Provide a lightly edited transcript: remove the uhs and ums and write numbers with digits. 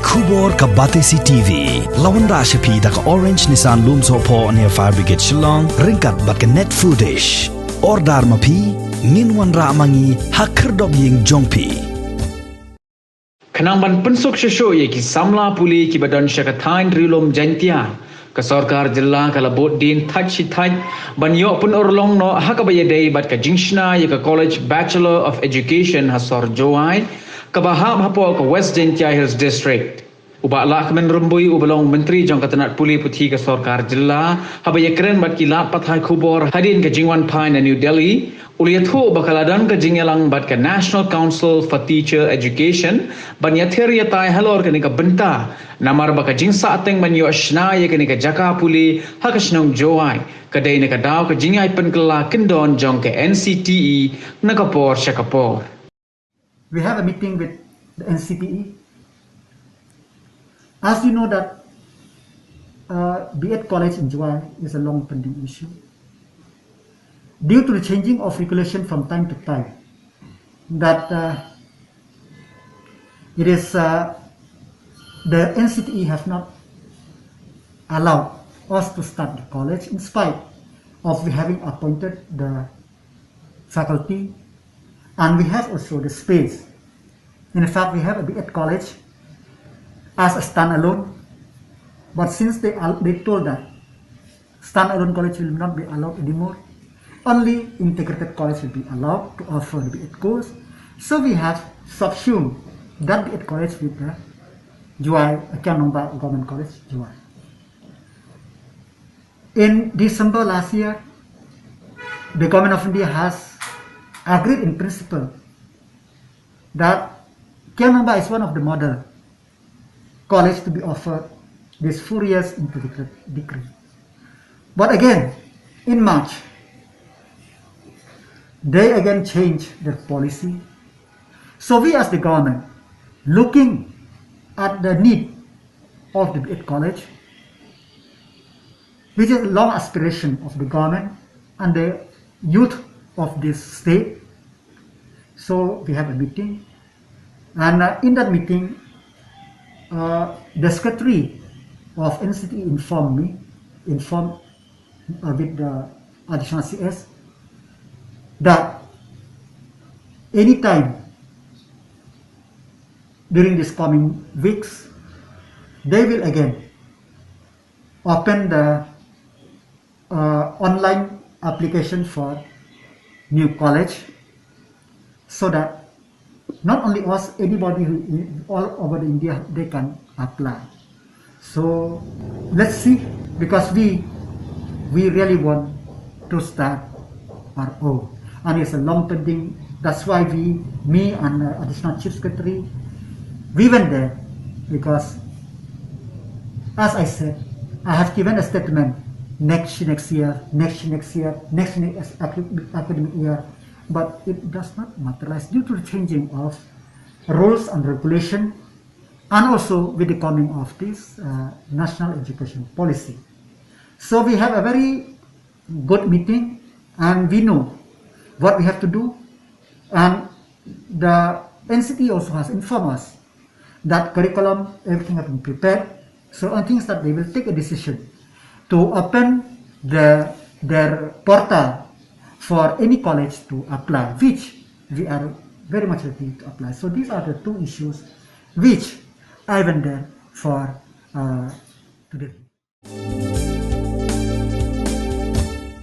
Kubor ka Batesi TV. Lawan Rashapi da ka Orange Nissan Looms Hopo near Fire Brigade Shillong. Ringkat bat ka net foodish. Ordar mapi. Minwan ra mangi hakerdog ying jongpi. Kenangban pensuk syusuk ye ki samla puli ki badan syakatain rilom jantia. Ke Sorkar Jilla kala Buddien taj ban yo pun orlong no hakabaya day bat ka Shna ye ka College Bachelor of Education hasor Jowai ka bahab hapo ka West Jantia Hills District. Uba lah kemen rumbui ubalong menteri jong katanat puli puthi ke Sorkar Jilla habaya keren bat kilat pathai kubor hadin ke Jingwan Pine New Delhi uliathu bakaladan ke jingelang bat ke National Council for Teacher Education ban yathir yatai halor ke ni ka benta namar baka jingsa ateng ban yo Shna ye ke ni ka jaka puli hakasnong Jowai kadai ni ka daw ke jingai penkela kendon jong ke Ncte nakapor syakapor. We have a meeting with the Ncte. As you know that B.Ed college in Jowai is a long pending issue. Due to the changing of regulation from time to time, that it is the Ncte have not allowed us to start the college in spite of we having appointed the faculty and we have also the space. In fact, we have a B.Ed college as a standalone, but since they told that standalone college will not be allowed anymore, only integrated college will be allowed to offer the B.Ed course. So we have subsumed that B.Ed college with the Jowai Kianongba Government College, Jowai. In December last year, the government of India has agreed in principle that Kianongba is one of the model college to be offered this 4 years integrated degree. But again, in March, they again changed their policy. So we as the government, looking at the need of the B.Ed college, which is a long aspiration of the government and the youth of this state. So we have a meeting, and in that meeting, the secretary of Ncte informed with the additional CS that anytime during these coming weeks, they will again open the online application for new college, so that not only us, anybody who all over India, they can apply. So let's see, because we really want to start our own, and it's a long pending. That's why me and additional chief secretary, we went there, because as I said, I have given a statement next year, next academic year, but it does not materialize due to the changing of rules and regulation, and also with the coming of this national education policy. So we have a very good meeting, and we know what we have to do, and the Ncte also has informed us that curriculum, everything has been prepared. So on things that they will take a decision to open their portal for any college to apply, which we are very much ready to apply. So these are the two issues which I went there for today.